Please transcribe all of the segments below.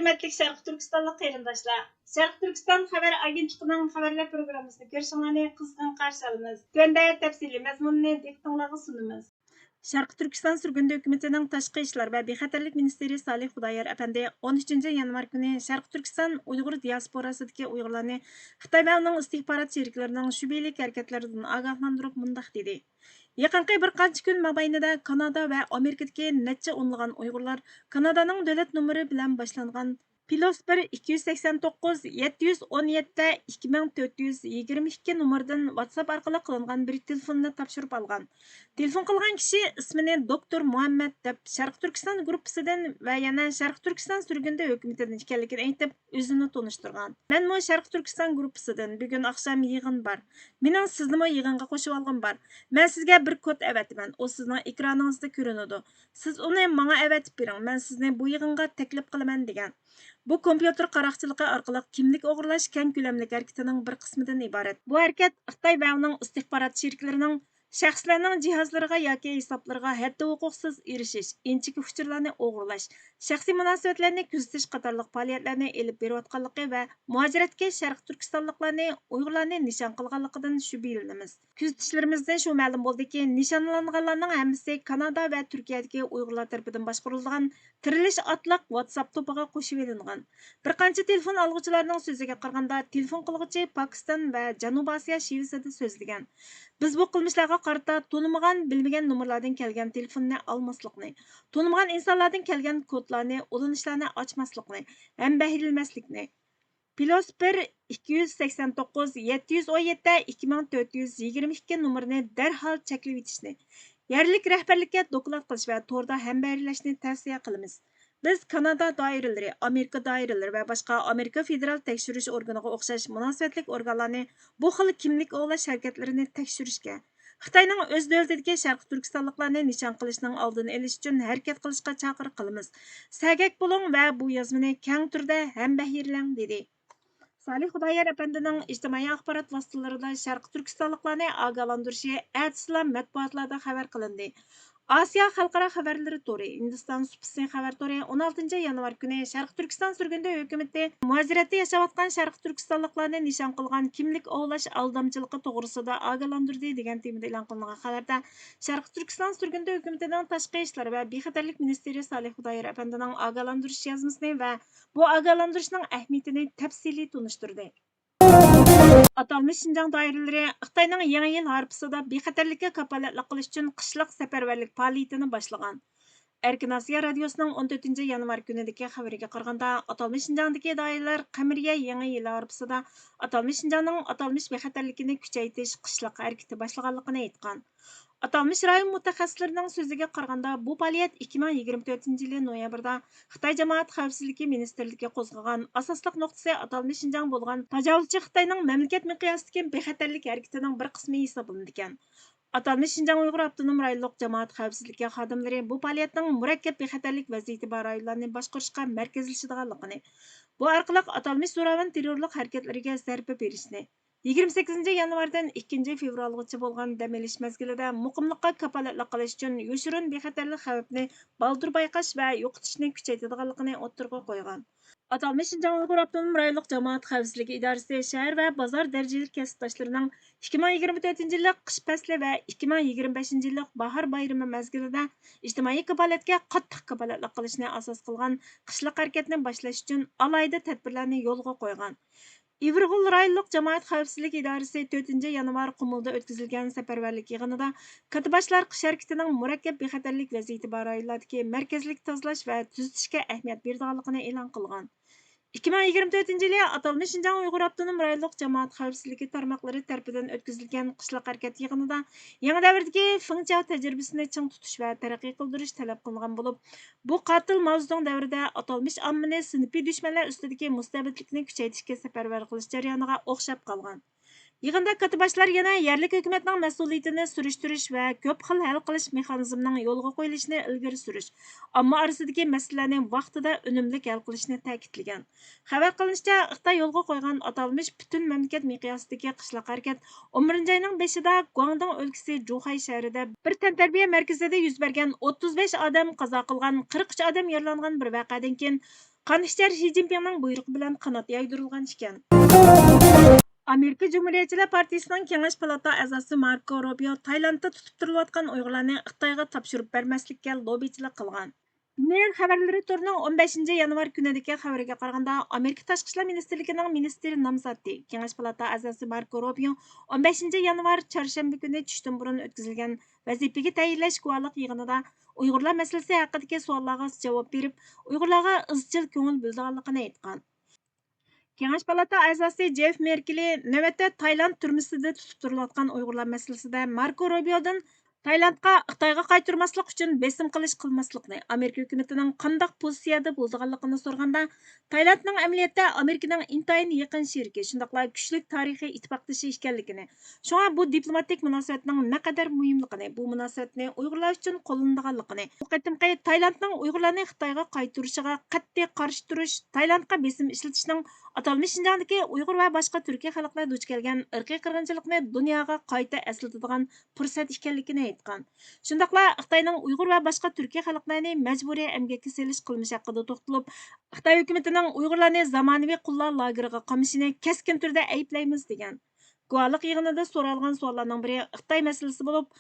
Hürmetlik Şərq Türkistanlıq qarindaşlar. Şərq Türkistan xəbər agentliğinin xəbərlər proqramısını görüşünüzü qızğın qarşı alırıq. Төндә təfsili məzmununu diqqətinizə sunumuz. Şərq Türkistan sürgündü hökumətinin Tashqi ishlar və bexatarlik ministri Salih Xudoyor əfəndi 13 yanvar günü Şərq Türkistan Uyğur diasporasidagi Uyg'urlarni Xitoy və onun istihbarat şeriklarining şübhəli hərəkətlaridan agahlandırıb mundaq dedi. Yaqinqi bir qancha kun mobaynida Kanada və Amerikadagi necha o'nlagan Uyg'urlar Kanadaning davlat nomeri bilan boshlangan +1 289 717 2422 numaradan WhatsApp orqali qilingan bir telefonni topshirib olgan. Telefon qilgan kishi ismini doktor Muhammad deb Sharq Turkiston gruppasidan va yana Sharq Turkiston surgunda hukumatidan ekanligini aytib, o'zini tanishtirgan. Men mo Sharq Turkiston gruppasidan bugun oqshom yig'in bor. Mening sizni mo yig'inga qo'shib olgim bor. Men sizga bir kod avataman. O sizning ekraningizda ko'rinadi. Siz uni menga avatib bering. Men sizni bu yig'inga taklif qilaman degan. Bu kompyuter qaraqchiligi orqali kimlik o'g'irlash keng ko'lamli harakatining bir qismidan iborat. Bu harakat Xitoy va uning istihbarat sheriklarining shaxslarning jihozlariga yoki hisoblariga haddi huquqsiz erishish, inchik uchurlarni o'g'irlash, shaxsiy munosabatlarni kuzatish qatorliq faoliyatlarni elib berayotganligi va muhojiratga Sharq Turkistonliklarni, Uyg'urlarni nishon qilganligidan shubhalanamiz. Kuzatishlarımizdan shu ma'lum bo'ldiki, nishonlanganlarning hammasi Kanada va Turkiyadagi Uyg'urlar tomonidan boshqarilgan Tirilish otliq WhatsApp to'piga qo'shib olingan. Bir qancha telefon olg'uvchilarning so'ziga qaraganda, telefon qilguvchi Pokiston va Janubiy Osiyo shivasida so'zlagan. Biz bu qilmishlarga qarata tanımagan, bilmagan nomerlardan kelgan telefonni almaslikni, tanımagan insonlardan kelgan kodlarni, ulanishlarni ochmaslikni, ham bahilmaslikni. +1 289 717 2422 numarini darhol cheklab etishni, yerlik rahbarlikka doklad qilish va to'rda hambarlashni tavsiya qilamiz. Biz Kanada doiralari, Amerika doiralari va boshqa Amerika federal tekshirish organiga o'xshash munosabatli organlarni bu xil kimlik o'g'lash harakatlarini tekshirishga, Xitoyning o'z davlatidagi Sharq Turkistonliklarni nishon qilishning oldini olish uchun harakat qilishga chaqiriq qilamiz. Sagak bo'ling va bu yozmani keng turda hambahirlang dedi. Salih Xudoyor əfəndining ijtimoiy axborot vositalarida Sharq Turkistonliklarni ogohlantirishi atisilam matbuotlarda xabar qilindi. Osiyo xalqaro xabarlari to'ri, Hindiston supisi xabar to'ri 16 yanvar kuni Sharq Turkiston surgunda hukumati muhojiratda yashayotgan Sharq Turkistonliklarni nishon qilgan kimlik o'g'lash aldamchiligi to'g'risida ogohlantirdi degan temada e'lon qilingan xabarda Sharq Turkiston surgunda hukumatining tashqi ishlar va bexatarlik ministri Salih Xudoyor əfəndining ogohlantirish yozmasini va bu ogohlantirishning ahamiyatini tafsiliy tunishtirdi. Atalmış Şinjan dairələri Xitayning Yangi yil harpisida bexatarlikka kafolatlik qilish uchun qishloq safarbarlik faoliyatini boshlagan. Erkin Asiya radiosining 14 yanvar kunidagi xabariga qaraganda, Atalmış Şinjandagi doiralar Qamariya Yangi yil harpisida Atalmış Şinjanning atalmış bexatarlikini kuchaytirish qishloq harakati boshlaganligini aytgan. Atalmış rayon mutaxassislarining so'ziga qaraganda, bu faoliyat 2024 yil noyabrda Xitoy jamoat xavfsizligi ministrligi qo'zg'agan asosliq nuqtasi Atalmış Şinjan bo'lgan tajovuzchi Xitoyning mamlakat miqyosidagi bexatarlik harakatining bir qismi hisoblanadi ekan. Atalmış Şinjan Uyg'ur avtonom rayonlik jamoat xavfsizligi xodimlari bu faoliyatning murakkab bexatarlik vaziyati bor rayonlarni boshqarishga markazlashadiganligini, bu orqali atalmış zo'ravon terrorlik harakatlariga zarba berishni, 28 yanvardan 2 fevralgacha bo'lgan dam olish mezgilida muqimlikqa kafolatlik qilish uchun yoshirin bexatarlik xavfini baldur bayqash va yo'qotishni kuchaytirganligini o'ttirg'a qo'ygan. Atalmış Şinjan Uyg'ur avtonom rayonlik jamoat xavfsizligi idorasi shahar va bozor darajalik kasbdoshlarining 2024 yillik qish fasli va 2025 yillik bahor bayrami mezgilida ijtimoiy kafolatga qattiq kafolatlik qilishni asos qilgan qishloq harakatni boshlash uchun alohida tadbirlarni yo'lga qo'ygan. İvrig'ul rayonlik jamoat xavfsizlik idorasi 4 yanvar Qumulda o'tkazilgan safarbarlik yig'inida katiboshlar qish harakatining murakkab bexatarlik vaziyati bor rayonlardagi markazlik tozalash va tuzatishga ahamiyat berganligini e'lon qilgan. 2024 yili Atalmış Şinjan Uyg'ur avtonom rayonlik jamoat xavfsizligi tarmoqlari tarafidan o'tkazilgan qishloq harakat yig'inida yangi davrdagi Fengchao tajribasini ching tutish va taraqqiy qildirish talab qilingan bo'lib, bu qotil mavzuning davrida atalmış ommani sinfiy dushmanlar ustidagi mustabidlikni kuchaytirishga safarbar qilish jarayoniga o'xshab qolgan. Yig'inda katiboshlar yana yerlik hukumatning mas'uliyatini surishtirish va ko'p xil hal qilish mexanizmining yo'lga qo'yilishini ilgari surish, ammo orasidagi masalalarni vaqtida unumli hal qilishni ta'kidlagan. Xabar qilinishicha, Xitoy yo'lga qo'ygan atalmış butun mamlakat miqyosidagi qishloq harakat 11 oyning 5ida Guangdong o'lkasi Zhuhai shahrida bir tantarbiya markazida yuz bergan 35 odam qazo qilgan, 43 odam yaralangan bir voqeadan keyin Qaniqchar Xi Jinpingning buyrug'i bilan qanot yaydirilgan ekan. Amerika Cumhuriyetçiler Partiyasining Kengash palata a'zosi Marko Rubio Taylandda tutib turilayotgan Uyg'urlarni Xitoyga topshirib bermaslikka lobbichilik qilgan. Dunyo xabarlari torining 15 yanvar kunidagi xabariga qaraganda, Amerika Tashqi ishlar ministrligining ministri nomzodi Kengash palata a'zosi Marko Rubio 15 yanvar chorshanba kuni tushdan burun o'tkazilgan vazifaga tayinlash guvohlik yig'inida Uyg'urlar masalasi haqidagi savollarga javob berib, Uyg'urlarga izchil ko'ngil bildirganligini aytgan. Kengash palata a'zosi Jeff Merkeli navbatda Tayland turmusida tutib turilayotgan Uyg'urlar masalasida Marko Rubiodan Taylandga Xitoyga qaytarmaslik uchun besim qilmaslikni, Amerika hukumatining qandaq pozitsiyada bo'lganligini so'raganda, Taylandning amaliyotda Amerikaning intayin yaqin sherigi, shundaqla kuchli tarixiy ittifoqdoshi ekanligini, shunga bu diplomatik munosabatning naqadar muhimligini, bu munosabatni Uyg'urlar uchun qo'llanganligini, bu qatimqi Taylandning Uyg'urlarni Xitoyga qaytarishiga qat'iy qarshi turish, Taylandga besim ishlatishning atalmish Şinjandagi Uyg'ur va boshqa Turkiya xalqlar duch kelgan irqiy qirg'inchilikni dunyoga qayta eslatadigan fursat ekanligini aytgan. Shundaqla Xitoyning Uyg'ur va boshqa Turkiya xalqlarini majburiy emgakka selish qilmishi haqida to'xtalib, Xitoy hukumatining Uyg'urlarni zamonaviy qullar lageriga qamishini keskin turda ayblaymiz degan. Guvohlik yig'inida so'ralgan savollarning biri Xitoy masalasi bo'lib,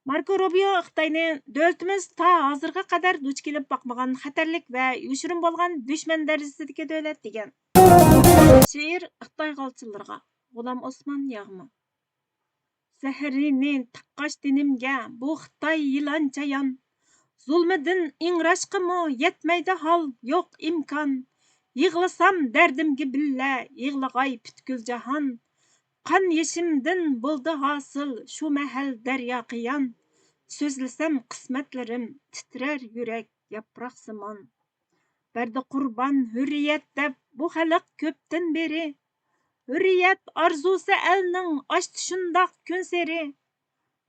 Marko Rubio Xitoyni davlatimiz ta hozirga qadar duch kelib boqmagan xatarlik va yoshirin bo'lgan dushman darajasidagi davlat degan. Şiir Xitoy g'alchilariga G'ulom Osmon yag'mi. Zahrini taqqash dinimga bu Xitoy yilonchayon. Zulmidan ingrashqimi yetmaydi hol, yo'q imkon. Yig'lasam dardimga billa, yig'lag'ay butkul jahon. Qon yeshimdan bo'ldi hosil shu mahal daryo qiyon. So'zlasam qismatlarim titrar yurak yaproq simon. Berdi qurban hürriyet deb bu xalq ko'pdan beri. Hürriyet arzusi elning oshdi shundoq kun seri.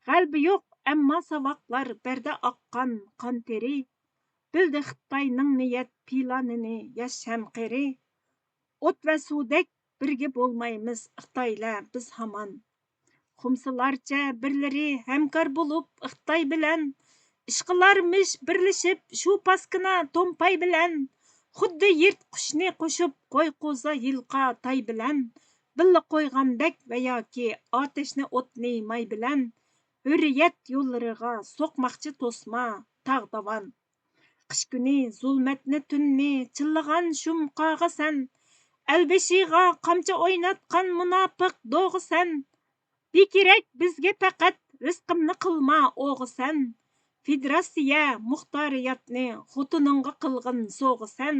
G'albi yo'q ammo savoqlar berdi oqqan qon teri. Bildi Xitoyning niyat planini yasham qeri. O't va suvdek birga bo'lmaymiz Xitoylar biz hamon. Xumsilarcha birlari hamkor bo'lib Xitoy bilan ishqilarmish birlashib shu paskina to'mpay bilan. Xuddi yirtqushni qo'shib qo'y qo'za yilqa tay bilan. Billa qo'ygandek va yoki otashni o'tni may bilan. Hürriyet yo'llariga so'qmoqchi to'sma tag'davan. Qish kuni zulmatni tunni chillagan shum qog'isan. Elbeshiga qamchi o'ynatgan munofiq do'g'isan. Bekerak bizga faqat rizqimni qilma o'g'isan. Federatsiya muxtoriyatni xotiningga qilg'in so'g'isan.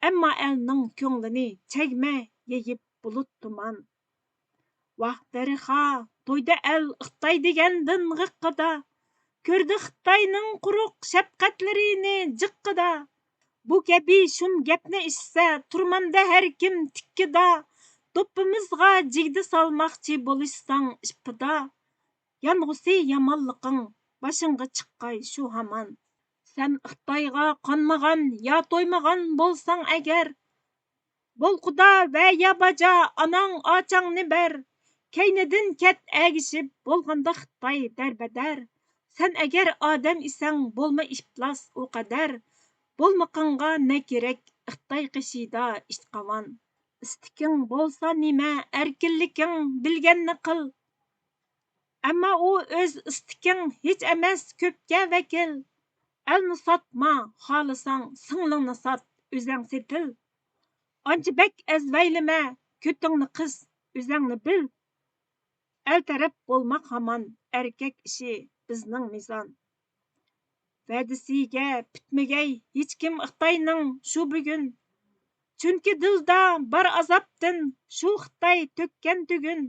Ammo elning ko'nglini chagma yeyib bulut tuman. Vaq darixa to'yda el Xitoy degandan g'iqqida. Ko'rdi Xitoyning quruq shafqatlarini jiqqida. Bu kabi shum gapni eshitsa turmanda har kim tikkida. To'ppimizga jigdi salmoqchi bo'lishsang ipida. Yong'usi yomonliqing boshingga chiqqay shu hamon. Sen Xitoyga qonmagan ya to'ymagan bo'lsang agar. Bo'lquda va ya baja anang ochangni ber. Kaynidin ket agishib bo'lganda Xitoy darbadar. Sen agar odam isang bo'lma iflos u qadar. Bo'lmaqinga ne kerak Xitoy qishida ishqavan. İstiking bo'lsa nima erkinliking bilganni qil. Ammo u o'z istiking hech emas ko'pga vakil. Elni sotma xohlasang singlingni sot o'zing setil. Ancha bek azvaylima ko'tingni qis o'zingni bil. El taraf bo'lmak hamon erkak ishi bizning mizon. Va'dasiga bitmagay hech kim Xitoyning shu bugun. Chunki dilda bar azobdan shu Xitoy to'kkan tugun.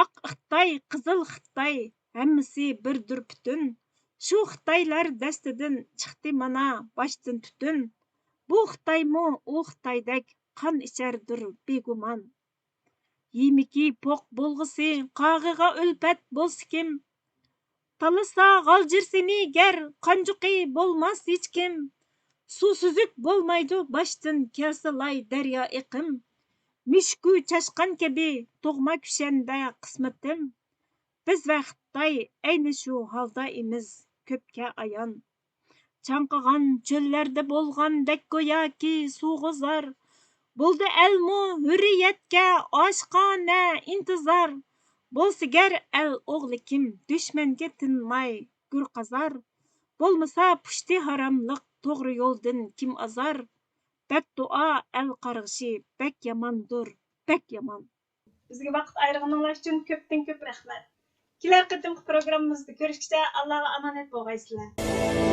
Oq Xitoy, qizil Xitoy, hammasi birdir butun. Shu Xitoylar dastidan chiqdi mana boshdan tutun. Bu Xitoymi u Xitoydek qon ichardir begumon. Yemiki poq bo'lg'isi qog'iga ulpat bo'lsa kim. Talasa g'aljirsini gar qanjuqi bo'lmas hech kim. Suvsuzlik bo'lmaydi boshdan kelsa lay daryo iqim. Mishku chashqan kabi tug'ma kushanda qismatim. Biz va Xitoy ayni shu holda imiz ko'pga ayon. Чаңқыған чөлләрдә болғандәк go'yoki суғызар. Bo'ldi elmu hürriyetke aşkane intizar. Bolsa ger el oğlu kim düşmenge tinmay gür qazar. Bolmasa pushti haramliq to'g'ri yo'ldan kim azar. Beddua el qarg'ishi bek yamandur, bek yaman. Bizga vaqt ayırğanlar uchun ko'pdan ko'p rahmat. Kelar qatimki programmamizda ko'rishguncha Allohga omonat bo'lgaysizlar.